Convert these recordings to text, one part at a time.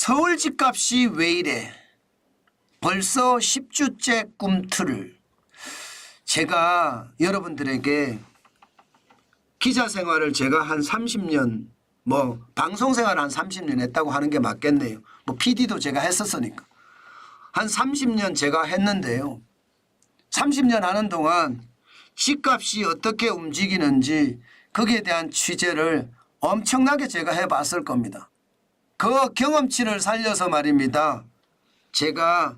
서울 집값이 왜 이래? 벌써 10주째 꿈틀을. 제가 여러분들에게 기자 생활을 제가 한 30년, 방송 생활 한 30년 했다고 하는 게 맞겠네요. PD도 제가 했었으니까. 한 30년 제가 했는데요. 30년 하는 동안 집값이 어떻게 움직이는지 거기에 대한 취재를 엄청나게 제가 해봤을 겁니다. 그 경험치를 살려서 말입니다. 제가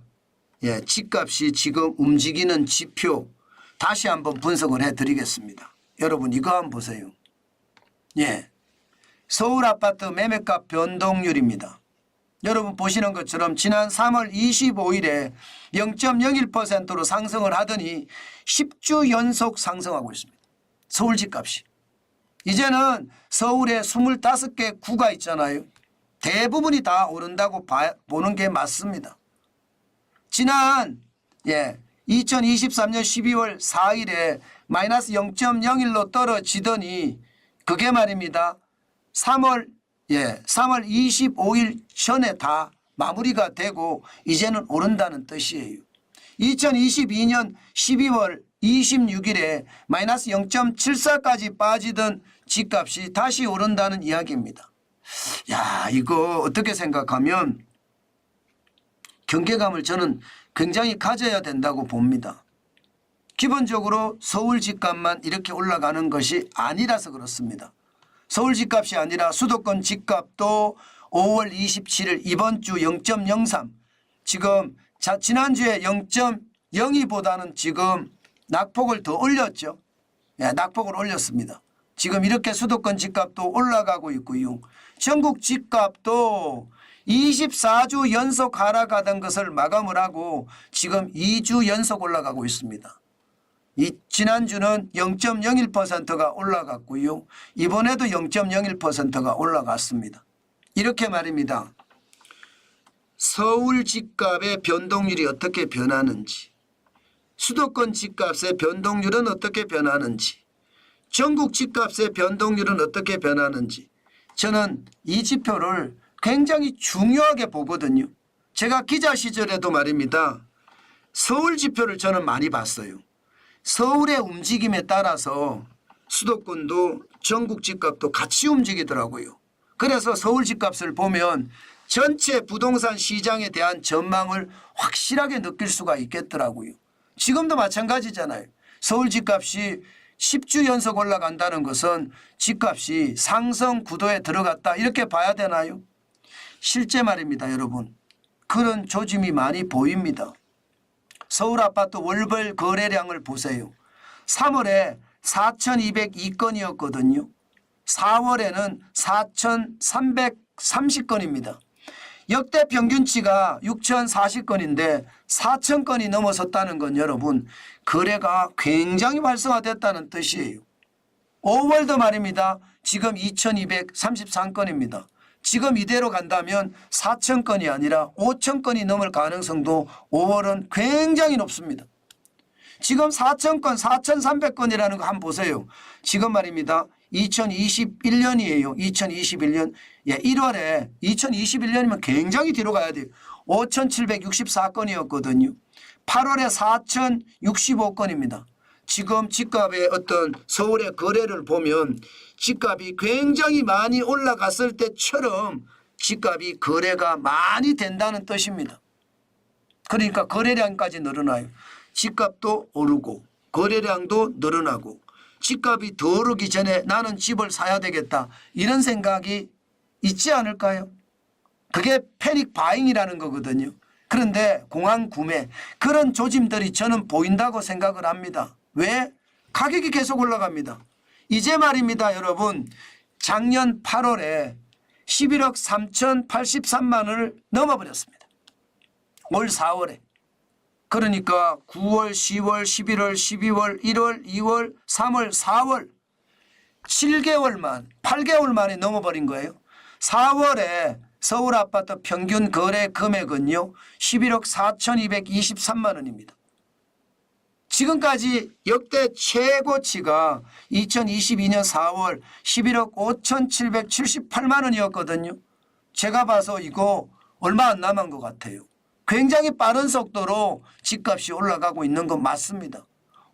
집값이 지금 움직이는 지표 다시 한번 분석을 해드리겠습니다. 여러분 이거 한번 보세요. 서울 아파트 매매가 변동률입니다. 여러분 보시는 것처럼 지난 3월 25일에 0.01%로 상승을 하더니 10주 연속 상승하고 있습니다. 서울 집값이. 이제는 서울에 25개 구가 있잖아요. 대부분이 다 오른다고 보는 게 맞습니다. 지난 2023년 12월 4일에 마이너스 0.01로 떨어지더니 그게 말입니다. 3월 25일 전에 다 마무리가 되고 이제는 오른다는 뜻이에요. 2022년 12월 26일에 마이너스 0.74까지 빠지던 집값이 다시 오른다는 이야기입니다. 이거 어떻게 생각하면 경계감을 저는 굉장히 가져야 된다고 봅니다. 기본적으로 서울 집값만 이렇게 올라가는 것이 아니라서 그렇습니다. 서울 집값이 아니라 수도권 집값도 5월 27일 이번 주 0.03 지금 지난주에 0.02보다는 지금 낙폭을 더 올렸죠. 낙폭을 올렸습니다. 지금 이렇게 수도권 집값도 올라가고 있고요. 전국 집값도 24주 연속 하락하던 것을 마감을 하고 지금 2주 연속 올라가고 있습니다. 지난주는 0.01%가 올라갔고요. 이번에도 0.01%가 올라갔습니다. 이렇게 말입니다. 서울 집값의 변동률이 어떻게 변하는지, 수도권 집값의 변동률은 어떻게 변하는지, 전국 집값의 변동률은 어떻게 변하는지 저는 이 지표를 굉장히 중요하게 보거든요. 제가 기자 시절에도 말입니다. 서울 지표를 저는 많이 봤어요. 서울의 움직임에 따라서 수도권도 전국 집값도 같이 움직이더라고요. 그래서 서울 집값을 보면 전체 부동산 시장에 대한 전망을 확실하게 느낄 수가 있겠더라고요. 지금도 마찬가지잖아요. 서울 집값이 10주 연속 올라간다는 것은 집값이 상승 구도에 들어갔다 이렇게 봐야 되나요? 실제 말입니다, 여러분. 그런 조짐이 많이 보입니다. 서울 아파트 월별 거래량을 보세요. 3월에 4,202건이었거든요. 4월에는 4,330건입니다. 역대 평균치가 6,040건인데 4,000건이 넘어섰다는 건 여러분 거래가 굉장히 활성화됐다는 뜻이에요. 5월도 말입니다. 지금 2,233건입니다. 지금 이대로 간다면 4,000건이 아니라 5,000건이 넘을 가능성도 5월은 굉장히 높습니다. 지금 4,000건, 4,300건이라는 거 한번 보세요. 지금 말입니다. 2021년이에요. 2021년 1월에 2021년이면 굉장히 뒤로 가야 돼요. 5,764건이었거든요. 8월에 4,065건입니다. 지금 집값의 어떤 서울의 거래를 보면 집값이 굉장히 많이 올라갔을 때처럼 집값이 거래가 많이 된다는 뜻입니다. 그러니까 거래량까지 늘어나요. 집값도 오르고 거래량도 늘어나고 집값이 더 오르기 전에 나는 집을 사야 되겠다 이런 생각이 있지 않을까요? 그게 패닉 바잉이라는 거거든요. 그런데 공황 구매 그런 조짐들이 저는 보인다고 생각을 합니다. 왜? 가격이 계속 올라갑니다. 이제 말입니다, 여러분. 작년 8월에 11억 3,083만 원을 넘어버렸습니다. 올 4월에. 그러니까 9월, 10월, 11월, 12월, 1월, 2월, 3월, 4월 7개월만 8개월 만에 넘어버린 거예요. 4월에 서울 아파트 평균 거래 금액은요 11억 4,223만 원입니다. 지금까지 역대 최고치가 2022년 4월 11억 5,778만 원이었거든요. 제가 봐서 이거 얼마 안 남은 것 같아요. 굉장히 빠른 속도로 집값이 올라가고 있는 건 맞습니다.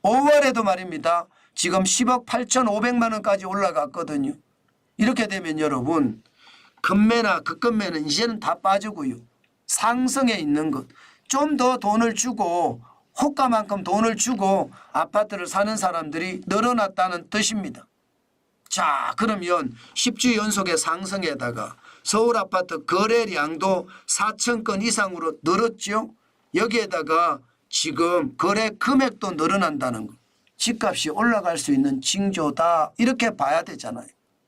5월에도 말입니다. 지금 10억 8,500만 원까지 올라갔거든요. 이렇게 되면 여러분 금매나 급금매는 이제는 다 빠지고요. 상승해 있는 것. 좀 더 돈을 주고 호가만큼 돈을 주고 아파트를 사는 사람들이 늘어났다는 뜻입니다. 자, 그러면 10주 연속의 상승에다가 서울 아파트 거래량도 4천 건 이상으로 늘었죠. 여기에다가 지금 거래 금액도 늘어난다는 것. 집값이 올라갈 수 있는 징조다. 이렇게 봐야 되잖아요.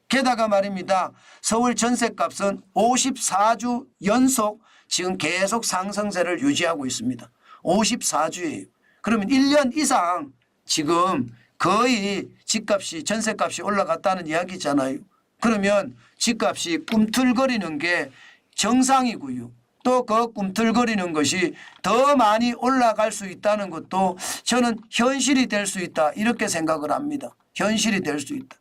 게다가 말입니다. 서울 전셋값은 54주 연속 지금 계속 상승세를 유지하고 있습니다. 54주예요. 그러면 1년 이상 지금 거의 집값이 전셋값이 올라갔다는 이야기잖아요. 그러면 집값이 꿈틀거리는 게 정상이고요. 또 그 꿈틀거리는 것이 더 많이 올라갈 수 있다는 것도 저는 현실이 될 수 있다 이렇게 생각을 합니다. 현실이 될 수 있다.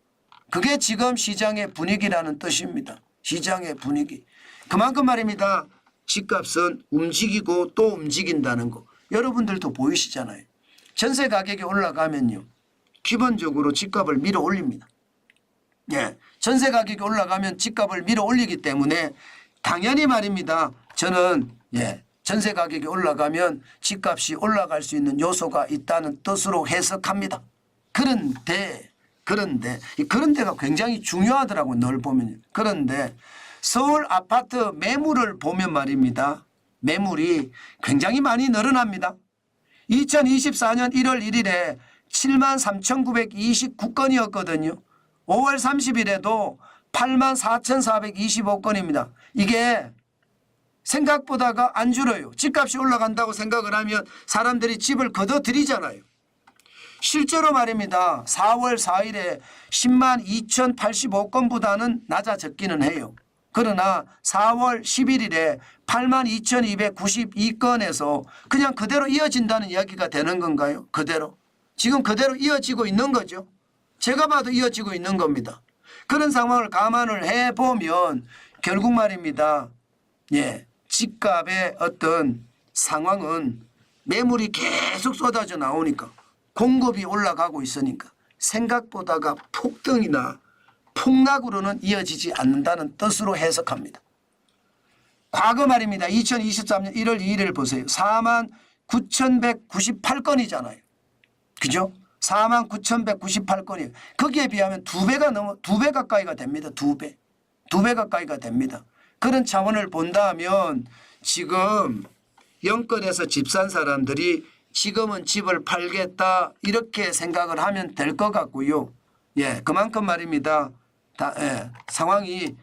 그게 지금 시장의 분위기라는 뜻입니다. 시장의 분위기. 그만큼 말입니다. 집값은 움직이고 또 움직인다는 거. 여러분들도 보이시잖아요. 전세 가격이 올라가면요. 기본적으로 집값을 밀어 올립니다. 예, 전세 가격이 올라가면 집값을 밀어 올리기 때문에 당연히 말입니다. 저는 전세 가격이 올라가면 집값이 올라갈 수 있는 요소가 있다는 뜻으로 해석합니다. 그런데가 굉장히 중요하더라고요. 늘 보면. 그런데 서울 아파트 매물을 보면 말입니다. 매물이 굉장히 많이 늘어납니다. 2024년 1월 1일에 73,929건이었거든요. 5월 30일에도 84,425건입니다. 이게 생각보다가 안 줄어요. 집값이 올라간다고 생각을 하면 사람들이 집을 걷어들이잖아요. 실제로 말입니다. 4월 4일에 10만 2,085건보다는 낮아졌기는 해요. 그러나 4월 11일에 8만 2,292건에서 그냥 그대로 이어진다는 이야기가 되는 건가요? 그대로. 지금 그대로 이어지고 있는 거죠. 제가 봐도 이어지고 있는 겁니다. 그런 상황을 감안을 해보면 결국 말입니다. 집값의 어떤 상황은 매물이 계속 쏟아져 나오니까 공급이 올라가고 있으니까 생각보다가 폭등이나 폭락으로는 이어지지 않는다는 뜻으로 해석합니다. 과거 말입니다. 2023년 1월 2일을 보세요. 4만 9,198건이잖아요. 그죠? 4만 9,198건이에요. 거기에 비하면 2배 가까이가 됩니다. 2배. 2배 가까이가 됩니다. 그런 차원을 본다면 지금 영끌에서 집 산 사람들이 지금은 집을 팔겠다 이렇게 생각을 하면 될 것 같고요. 그만큼 말입니다. 상황이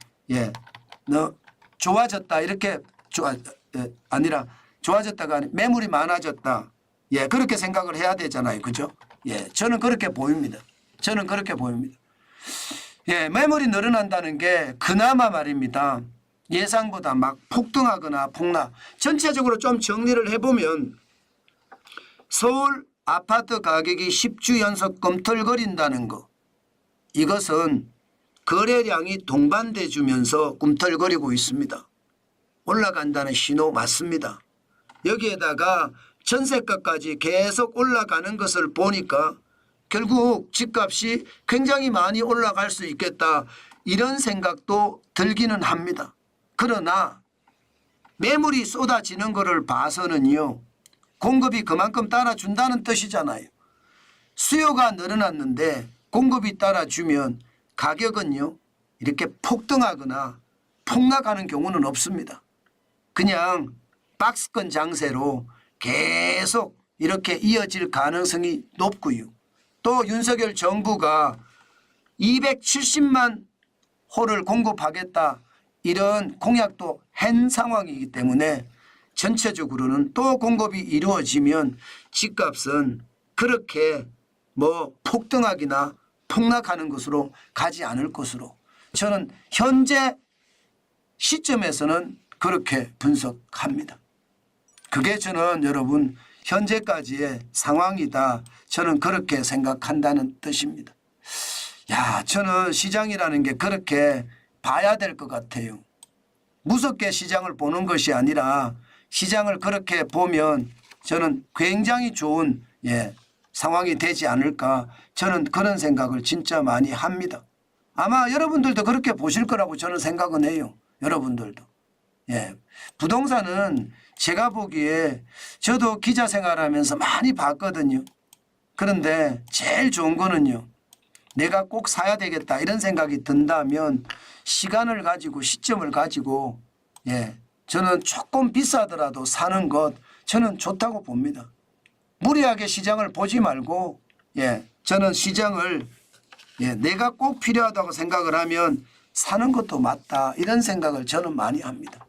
좋아졌다 이렇게 아니라 좋아졌다가 아니라 매물이 많아졌다. 그렇게 생각을 해야 되잖아요. 그죠? 저는 그렇게 보입니다. 저는 그렇게 보입니다. 매물이 늘어난다는 게 그나마 말입니다. 예상보다 막 폭등하거나 폭락. 전체적으로 좀 정리를 해보면 서울 아파트 가격이 10주 연속 꿈틀거린다는 거. 이것은 거래량이 동반돼 주면서 꿈틀거리고 있습니다. 올라간다는 신호 맞습니다. 여기에다가 전세가까지 계속 올라가는 것을 보니까 결국 집값이 굉장히 많이 올라갈 수 있겠다 이런 생각도 들기는 합니다. 그러나 매물이 쏟아지는 것을 봐서는요. 공급이 그만큼 따라준다는 뜻이잖아요. 수요가 늘어났는데 공급이 따라주면 가격은요. 이렇게 폭등하거나 폭락하는 경우는 없습니다. 그냥 박스권 장세로 계속 이렇게 이어질 가능성이 높고요. 또 윤석열 정부가 270만 호를 공급하겠다 이런 공약도 한 상황이기 때문에 전체적으로는 또 공급이 이루어지면 집값은 그렇게 폭등하기나 폭락하는 것으로 가지 않을 것으로 저는 현재 시점에서는 그렇게 분석합니다. 그게 저는 여러분 현재까지의 상황이다. 저는 그렇게 생각한다는 뜻입니다. 저는 시장이라는 게 그렇게 봐야 될 것 같아요. 무섭게 시장을 보는 것이 아니라 시장을 그렇게 보면 저는 굉장히 좋은 상황이 되지 않을까, 저는 그런 생각을 진짜 많이 합니다. 아마 여러분들도 그렇게 보실 거라고 저는 생각은 해요. 여러분들도. 부동산은 제가 보기에 저도 기자 생활하면서 많이 봤거든요. 그런데 제일 좋은 거는요, 내가 꼭 사야 되겠다 이런 생각이 든다면 시간을 가지고 시점을 가지고 저는 조금 비싸더라도 사는 것 저는 좋다고 봅니다. 무리하게 시장을 보지 말고 저는 시장을 내가 꼭 필요하다고 생각을 하면 사는 것도 맞다 이런 생각을 저는 많이 합니다.